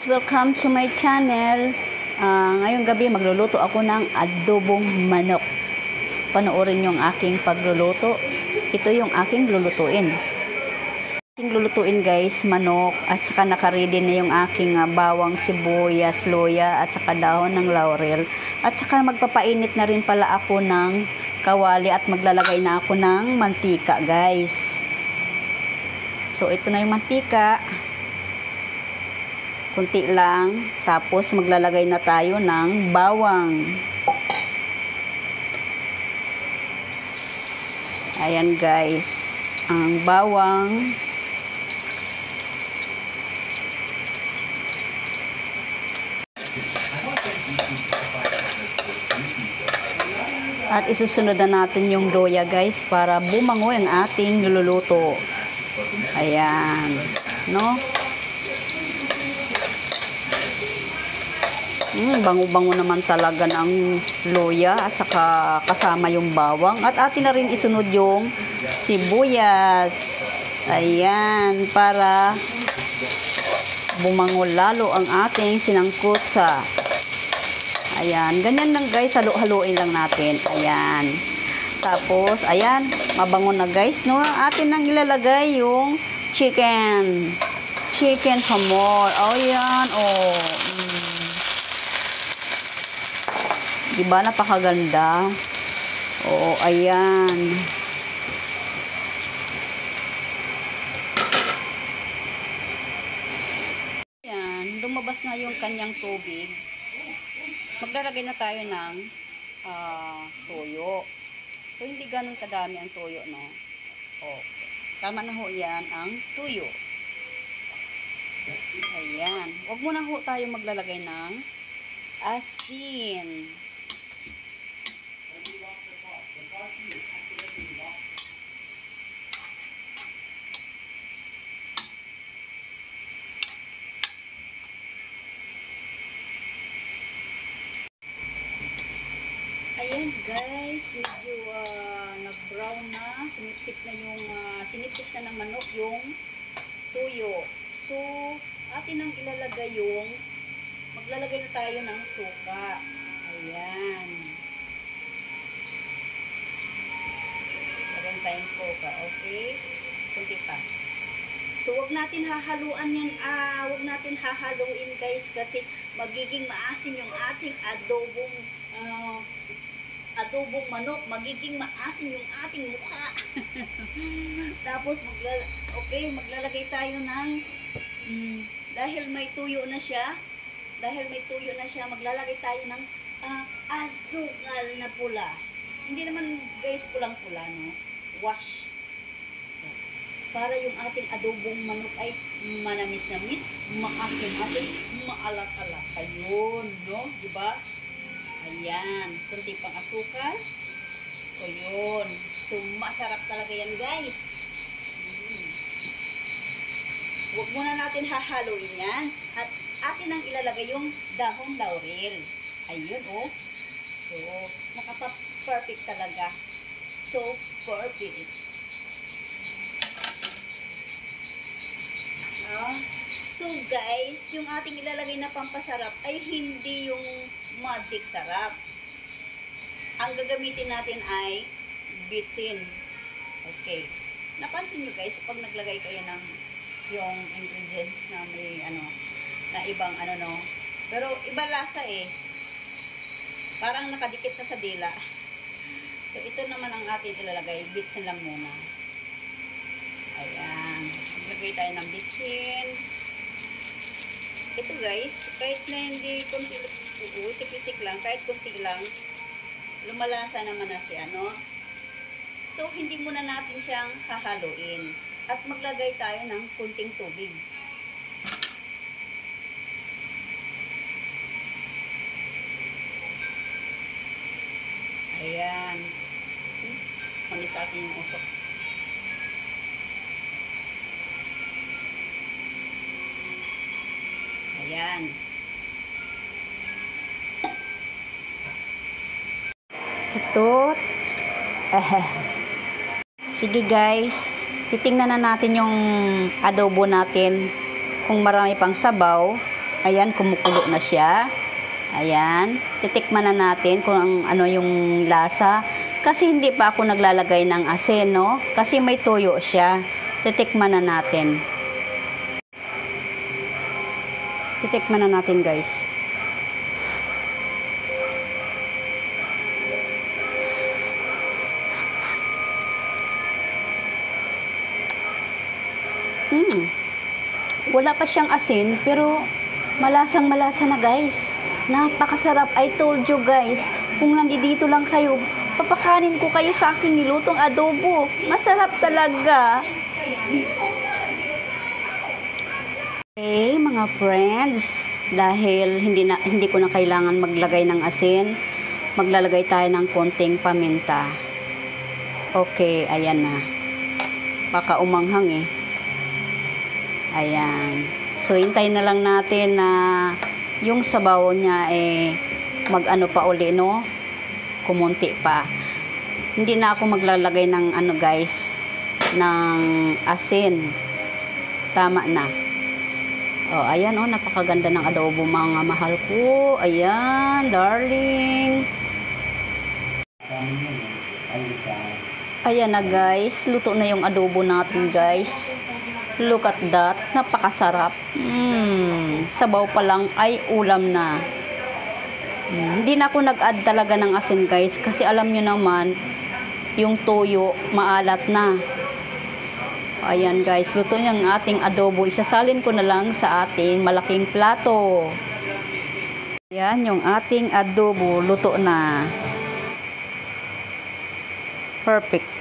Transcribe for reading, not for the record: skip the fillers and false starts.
Welcome to my channel. Ngayong gabi magluluto ako ng adobong manok. Panoorin yung aking pagluluto. Ito yung aking lulutuin. Aking lulutuin guys, manok at saka nakaready na yung aking bawang, sibuyas, luya at saka dahon ng laurel. At saka magpapainit na rin pala ako ng kawali at maglalagay na ako ng mantika guys. So ito na yung mantika. Kunti lang, tapos maglalagay na tayo ng bawang. Ayan guys, ang bawang. At isusunod na natin yung luya guys para bumango ang ating niluluto. Ayan, no? Bango-bango naman talaga ng luya at saka kasama yung bawang. At atin na rin isunod yung sibuyas. Ayan, para bumango lalo ang ating sinangkutsa. Ayan, ganyan lang guys, halo-haloin lang natin. Ayan. Tapos, ayan, mabango na guys, no? Atin nang ilalagay yung chicken. Chicken hamor. Oh, yan, oh. Diba napakaganda? Oo, ayan. Ayan, lumabas na yung kanyang tubig. Maglalagay na tayo ng toyo. So, hindi ganun kadami ang toyo, no? Okay. Tama na ho yan ang toyo. Ayan. Huwag muna ho tayo maglalagay ng asin. Ayan guys, medyo nag-brown na, sinipsip na yung sinipsip na ng manok yung tuyo. So, atin ang ilalagay yung maglalagay na tayo ng suka. Ayan. Lagyan tayong suka, okay? Kunti pa. So, wag natin hahaluan yan, wag natin hahaluin guys kasi magiging maasim yung ating adobong manok, magiging maasim yung ating mukha. Tapos maglalagay tayo ng dahil may tuyo na siya, maglalagay tayo ng asukal na pula. Hindi naman guys pulang-pula, no? Wash. Para yung ating adobong manok ay manamis-namis, maasim-asim, maalat-alat. Ayun, no? Diba? Ayan, kunti pang asukal. O yun. So, masarap talaga yan, guys. Huwag muna natin hahaluin yan. At atin ang ilalagay yung dahon laurel. Ayun, oh. So, nakapa-perfect talaga. So, perfect. So guys, yung ating ilalagay na pampasarap ay hindi yung magic sarap. Ang gagamitin natin ay bitsin. Okay. Napansin nyo guys, pag naglagay kayo ng yung ingredients na may na ibang no. Pero iba lasa eh. Parang nakadikit na sa dila. So ito naman ang ating ilalagay, bitsin lang muna. Ayan. Maglagay tayo ng bitsin. Ito guys, kahit na hindi kunti, isip-isip lang, kahit kunti lang, lumalasa naman na siya, no? So, hindi muna natin siyang hahaluin. At maglagay tayo ng kunting tubig. Ayan. Ano sa akin yung usok? Ayan. Ito. Sige guys. Titingnan na natin yung adobo natin. Kung marami pang sabaw, Ayan, kumukulo na siya. Ayan. Titikman na natin kung ano yung lasa. Kasi hindi pa ako naglalagay ng asin, no? Kasi may tuyo siya. Titikman na natin. Titikman na natin, guys. Wala pa siyang asin, pero malasang malasa na, guys. Napakasarap. I told you, guys. Kung nandito lang kayo, papakanin ko kayo sa aking nilutong adobo. Masarap talaga. Okay, mga friends. Dahil hindi ko na kailangan maglagay ng asin, maglalagay tayo ng konting paminta. Okay, ayan na. Baka umanghang eh. Ayan. So, hintayin na lang natin na yung sabaw niya mag-ano pa uli, no? Kumunti pa. Hindi na ako maglalagay ng guys, ng asin. Tama na. Oh, ayan napakaganda ng adobo, mga mahal ko. Ayan, darling. Ayan na, guys. Luto na yung adobo natin, guys. Look at that. Napakasarap. Sabaw pa lang ay ulam na. Hindi na ako nag-add talaga ng asin, guys. Kasi alam nyo naman, yung toyo, maalat na. Ayan, guys. Luto yung ating adobo. Isasalin ko na lang sa ating malaking plato. Ayan, yung ating adobo. Luto na. Perfect.